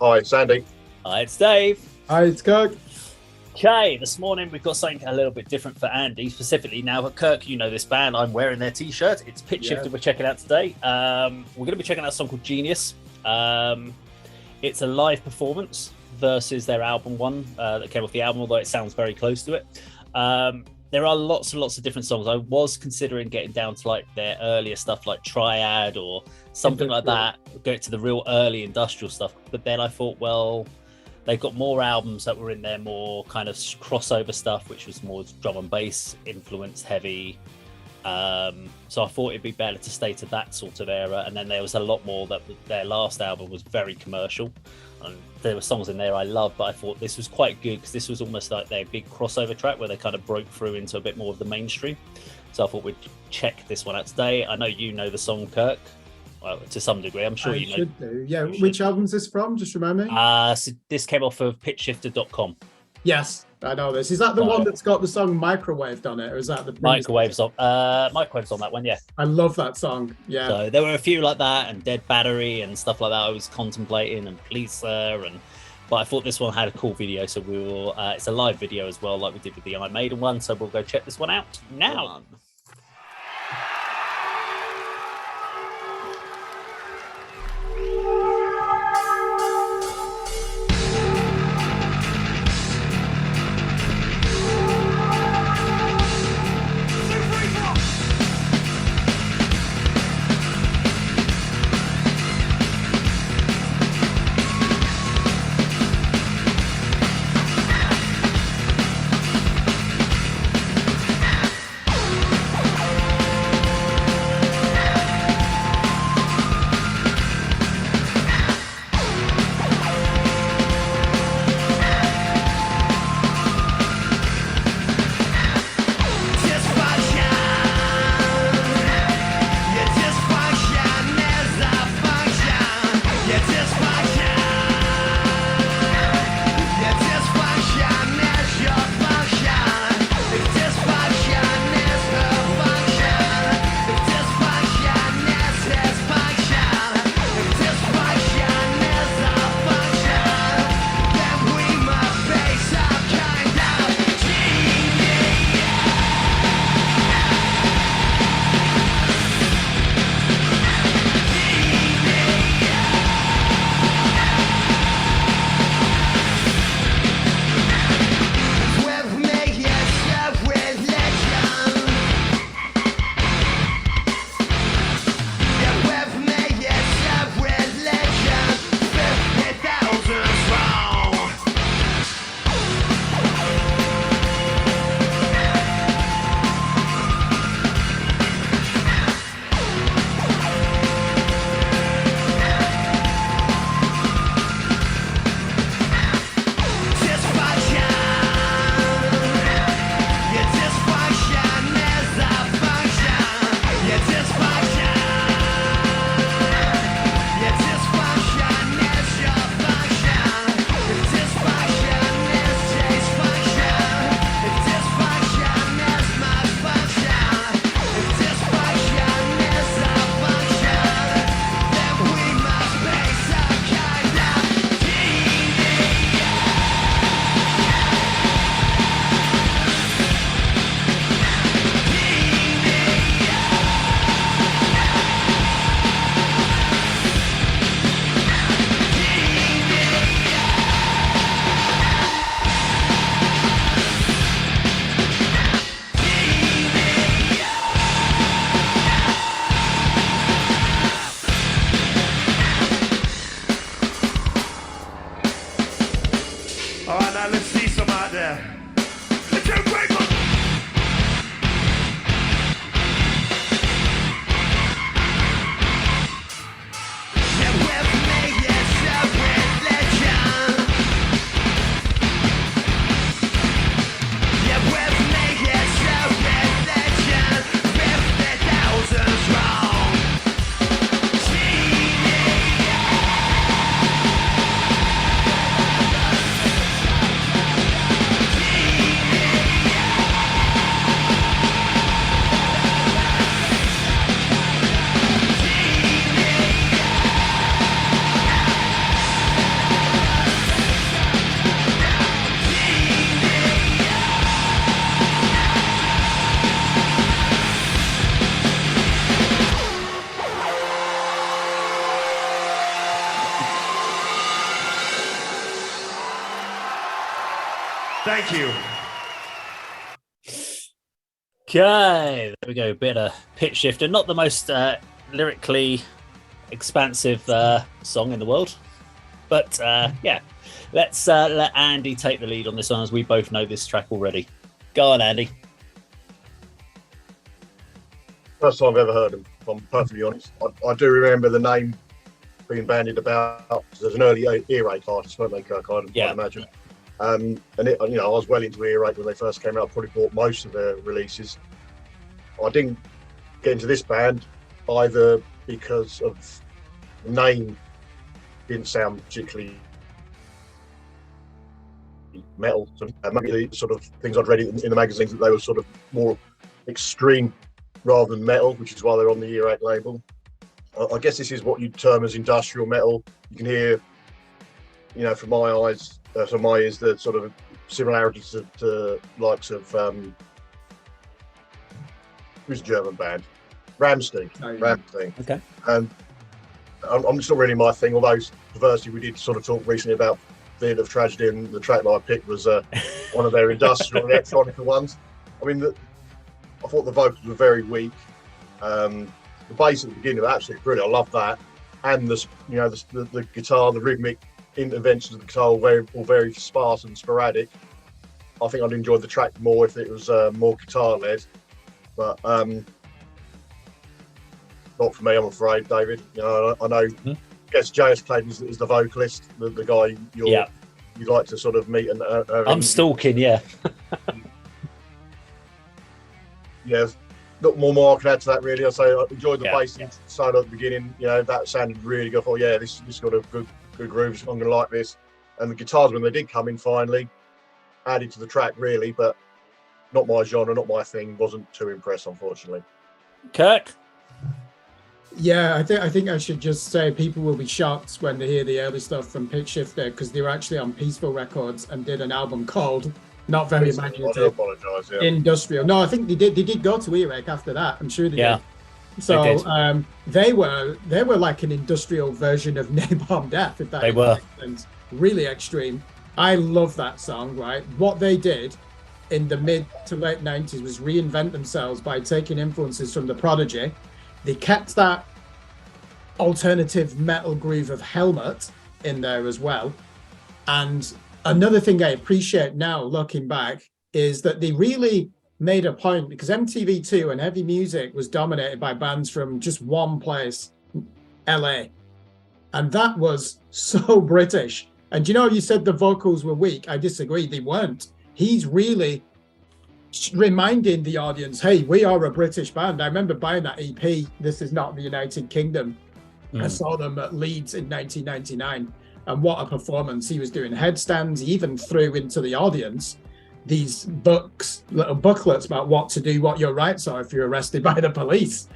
Hi, Sandy. Hi, it's Dave. Hi, it's Kirk. Okay, this morning we've got something a little bit different for Andy, specifically now. But Kirk, you know this band. I'm wearing their T-shirt. It's Pitchshifter. We're checking out today. We're going to be checking out a song called Genius. It's a live performance versus their album one that came off the album, although it sounds very close to it. There are lots and lots of different songs. I was considering getting down to like their earlier stuff, like Triad or something like that, going to the real early industrial stuff. But then I thought, well, they've got more albums that were in there, more kind of crossover stuff, which was more drum and bass influence heavy. So I thought it'd be better to stay to that sort of era. And then there was a lot more that their last album was very commercial. And there were songs in there I loved, but I thought this was quite good because this was almost like their big crossover track where they kind of broke through into a bit more of the mainstream. So I thought we'd check this one out today. I know you know the song, Kirk. Well, to some degree, I'm sure you know. Should do. Yeah, which album's this from? Just remind me. So this came off of Pitchshifter.com. Yes, I know this. Is that the one that's got the song Microwaved on it, or is that the Microwaves on that one? Yeah, I love that song. Yeah. So there were a few like that, and Dead Battery and stuff like that. I was contemplating, and Policer, but I thought this one had a cool video, so we will. It's a live video as well, like we did with the Iron Maiden one. So we'll go check this one out now. Thank you. Okay, there we go. Bit of Pitchshifter. Not the most lyrically expansive song in the world, but yeah. Let's let Andy take the lead on this one, as we both know this track already. Go on, Andy. First time I've ever heard them, if I'm perfectly honest. I do remember the name being bandied about. There's an early earache artist, weren't they, Kirk? I'd imagine. And it, I was well into earache when they first came out. Probably bought most of their releases. I didn't get into this band either because of the name didn't sound particularly metal. Maybe the sort of things I'd read in the magazines that they were sort of more extreme rather than metal, which is why they're on the earache label. I guess this is what you'd term as industrial metal. You can hear, from my eyes, from my ears, the sort of similarities to likes of who's a German band, Rammstein. Rammstein. Okay. And I'm just not really my thing. Although perversely, we did sort of talk recently about Theatre of Tragedy, and the track that I picked was one of their industrial electronica ones. I mean, I thought the vocals were very weak. The bass at the beginning was absolutely brilliant. I love that, and the guitar, the rhythmic interventions of the guitar, all very sparse and sporadic. I think I'd enjoyed the track more if it was more guitar led, but not for me, I'm afraid, David. I know. Mm-hmm. I guess J.S. Clayton is the vocalist, the guy you'd like to sort of meet. And I'm stalking, yeah. Yeah, not more I can add to that, really. I say I enjoyed the bass solo at the beginning. That sounded really good. I thought, this got a good groove. I'm going to like this. And the guitars, when they did come in finally, added to the track, really, but not my genre, not my thing. Wasn't too impressed, unfortunately. Kirk? Yeah, I think I should just say people will be shocked when they hear the early stuff from Pitchshifter, because they were actually on Peaceful Records and did an album called Not Very Imaginative. I do apologise. Yeah. Industrial. No, I think they did. They did go to Earache after that. I'm sure they did. So they were like an industrial version of Napalm Death, if that makes sense. Really extreme. I love that song. Right, what they did in the mid to late 90s was reinvent themselves by taking influences from The Prodigy. They kept that alternative metal groove of Helmet in there as well. And another thing I appreciate now, looking back, is that they really made a point, because MTV2 and heavy music was dominated by bands from just one place, LA. And that was so British. And you said the vocals were weak. I disagree. They weren't. He's really reminding the audience, hey, we are a British band. I remember buying that EP, This Is Not the United Kingdom. I saw them at Leeds in 1999, and what a performance. He was doing headstands. He even threw into the audience these little booklets about what to do, what your rights are if you're arrested by the police.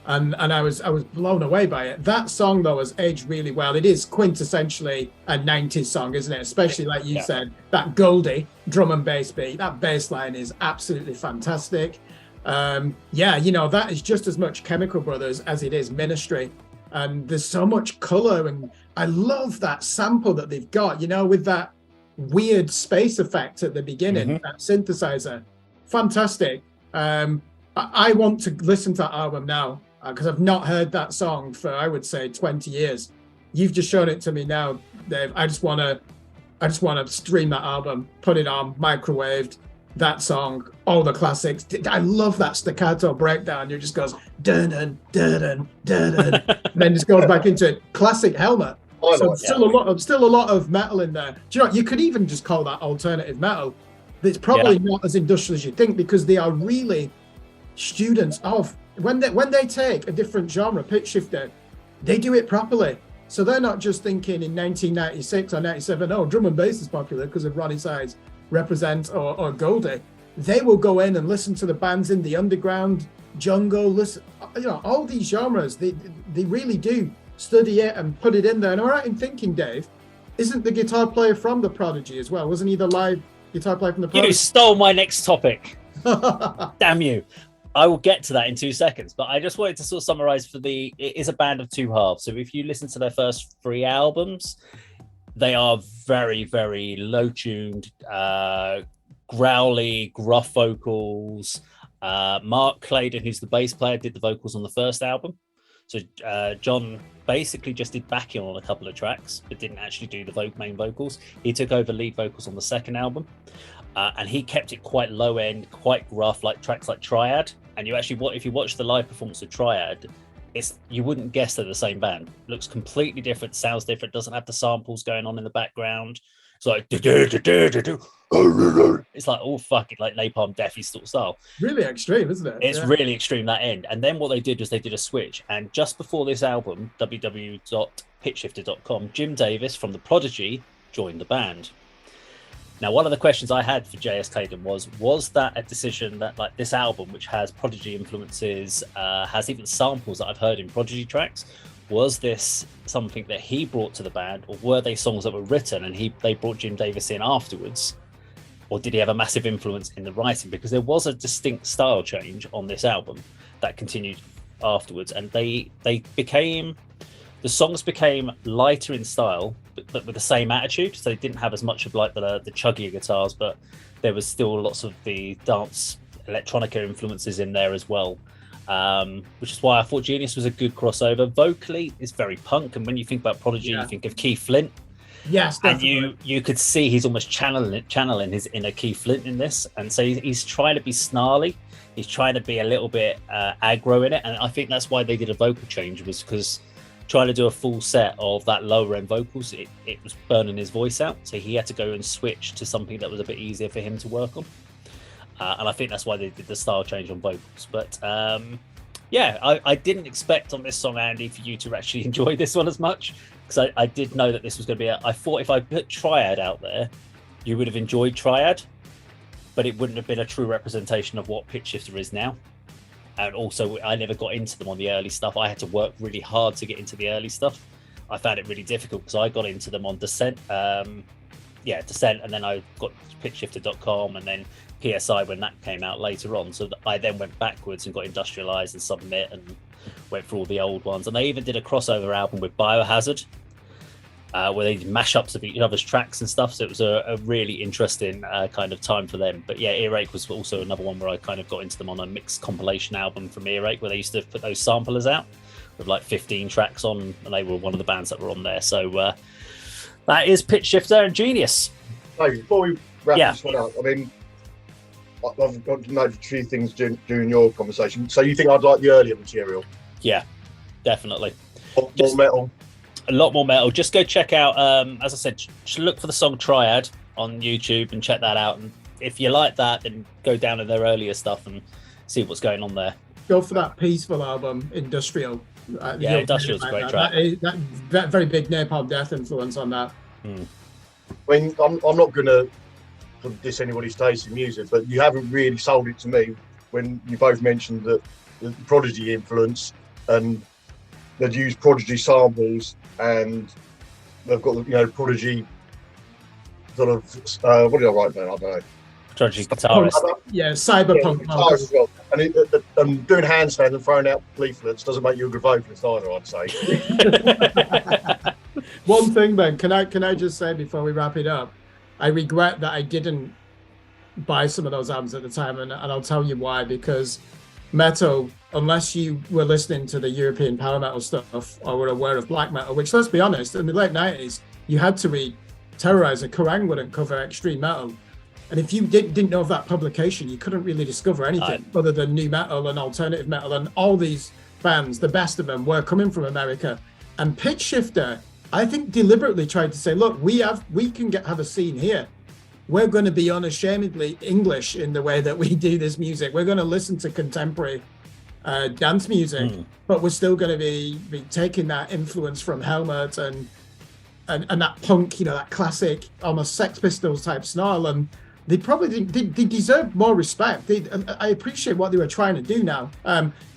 And I was blown away by it. That song, though, has aged really well. It is quintessentially a 90s song, isn't it? Especially, like you said, that Goldie drum and bass beat. That bass line is absolutely fantastic. That is just as much Chemical Brothers as it is Ministry. And there's so much color, and I love that sample that they've got, with that weird space effect at the beginning, that synthesizer. Fantastic. I want to listen to that album now, because I've not heard that song for, I would say, 20 years. You've just shown it to me now, Dave. I just want to stream that album, put it on, microwaved, that song, all the classics. I love that staccato breakdown. It just goes dun dun dun dun dun dun, and then just goes back into it. Classic Helmet. So still a lot of metal in there. Do you know? You could even just call that alternative metal. It's probably not as industrial as you think, because they are really students of when they take a different genre, Pitchshifter, they do it properly. So they're not just thinking in 1996 or 97, drum and bass is popular because of Ronnie Size, Represent, or Goldie. They will go in and listen to the bands in the underground, jungle, listen, all these genres. They really do study it and put it in there. And all right, in thinking, Dave, isn't the guitar player from The Prodigy as well? Wasn't he the live guitar player from The Prodigy? You stole my next topic. Damn you. I will get to that in 2 seconds, but I just wanted to sort of summarize it is a band of two halves. So if you listen to their first 3 albums, they are very, very low-tuned, growly, gruff vocals. Mark Claydon, who's the bass player, did the vocals on the first album. So John basically just did backing on a couple of tracks, but didn't actually do the main vocals. He took over lead vocals on the second album, and he kept it quite low end, quite gruff, like tracks like Triad. And you actually, if you watch the live performance of Triad, you wouldn't guess they're the same band. Looks completely different, sounds different, doesn't have the samples going on in the background. It's like it's like all fucking like Napalm Deathy sort of style. Really extreme, isn't it? It's really extreme, that end. And then what they did was they did a switch. And just before this album, www.pitchshifter.com, Jim Davis from The Prodigy joined the band. Now, one of the questions I had for J.S. Claydon was that a decision that, like, this album, which has Prodigy influences, has even samples that I've heard in Prodigy tracks, was this something that he brought to the band, or were they songs that were written and they brought Jim Davis in afterwards? Or did he have a massive influence in the writing? Because there was a distinct style change on this album that continued afterwards, and the songs became lighter in style, but with the same attitude. So they didn't have as much of like the chuggier guitars, but there was still lots of the dance electronica influences in there as well. Which is why I thought Genius was a good crossover. Vocally, it's very punk, and when you think about Prodigy, you think of Keith Flint. Yes, definitely. And you could see he's almost channeling his inner Keith Flint in this, and so he's trying to be snarly. He's trying to be a little bit aggro in it, and I think that's why they did a vocal change, was because trying to do a full set of that lower end vocals, it was burning his voice out, so he had to go and switch to something that was a bit easier for him to work on. And I think that's why they did the style change on vocals. But I didn't expect on this song, Andy, for you to actually enjoy this one as much, because I did know that this was going to be I thought if I put Triad out there, you would have enjoyed Triad, but it wouldn't have been a true representation of what Pitchshifter is now. And also, I never got into them on the early stuff. I had to work really hard to get into the early stuff. I found it really difficult because I got into them on Descent. Descent, and then I got Pitchshifter.com, and then PSI when that came out later on. So I then went backwards and got Industrialized and Submit and went through all the old ones. And they even did a crossover album with Biohazard, where they did mashups of each other's tracks and stuff. So it was a really interesting kind of time for them. But yeah, Earache was also another one where I kind of got into them on a mixed compilation album from Earache, where they used to put those samplers out with like 15 tracks on, and they were one of the bands that were on there. So that is Pitchshifter and Genius. So before we wrap this one up, I mean, I've got to note a few things during your conversation. So you think I'd like the earlier material? Yeah, definitely. More metal. A lot more metal. Just go check out, as I said, look for the song Triad on YouTube and check that out. And if you like that, then go down to their earlier stuff and see what's going on there. Go for that Peaceful album, Industrial. Industrial's a great track. That very big Napalm Death influence on that. I mean, I'm not going to diss anybody's taste in music, but you haven't really sold it to me when you both mentioned that the Prodigy influence, and they'd use Prodigy samples, and they've got Prodigy sort of what did I write there? I don't know. Prodigy guitarist. Cyberpunk. Guitarist as well. And doing handstands and throwing out leaflets doesn't make you a good vocalist either, I'd say. One thing, Ben, can I just say before we wrap it up, I regret that I didn't buy some of those albums at the time, and I'll tell you why. Because metal, unless you were listening to the European power metal stuff or were aware of black metal, which, let's be honest, in the late 90s, you had to read Terrorizer. Kerrang wouldn't cover extreme metal. And if you didn't know of that publication, you couldn't really discover anything other than new metal and alternative metal. And all these bands, the best of them, were coming from America. And Pitchshifter, I think, deliberately tried to say, look, we can have a scene here. We're going to be unashamedly English in the way that we do this music. We're going to listen to contemporary dance music, but we're still going to be taking that influence from Helmet and that punk, that classic, almost Sex Pistols type snarl. And they probably they deserve more respect. I appreciate what they were trying to do now.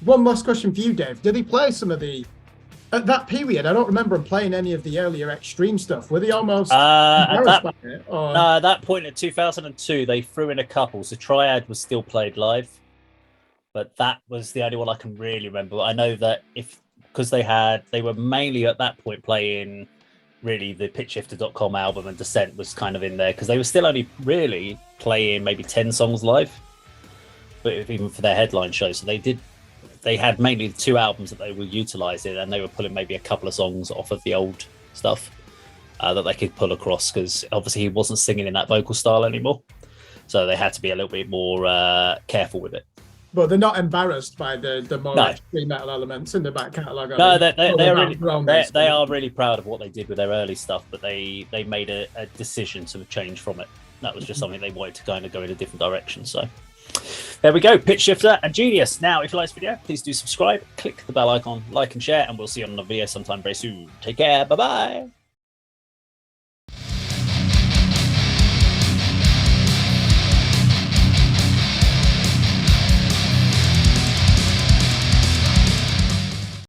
One last question for you, Dave. Did they play some of the... At that period, I don't remember them playing any of the earlier extreme stuff. Were they almost embarrassed by it? Or... No, at that point in 2002, they threw in a couple. So Triad was still played live, but that was the only one I can really remember. I know that because they were mainly at that point playing really the Pitchshifter.com album and Descent was kind of in there because they were still only really playing maybe 10 songs live, but even for their headline show. So they had mainly the 2 albums that they were utilizing, and they were pulling maybe a couple of songs off of the old stuff that they could pull across, because obviously he wasn't singing in that vocal style anymore. So they had to be a little bit more careful with it. But they're not embarrassed by the more extreme metal elements in the back catalogue. No, they are really proud of what they did with their early stuff, but they made a decision to change from it. That was just something they wanted to kind of go in a different direction. So there we go, Pitchshifter and Genius. Now, if you like this video, please do subscribe, click the bell icon, like and share, and we'll see you on another video sometime very soon. Take care, bye-bye.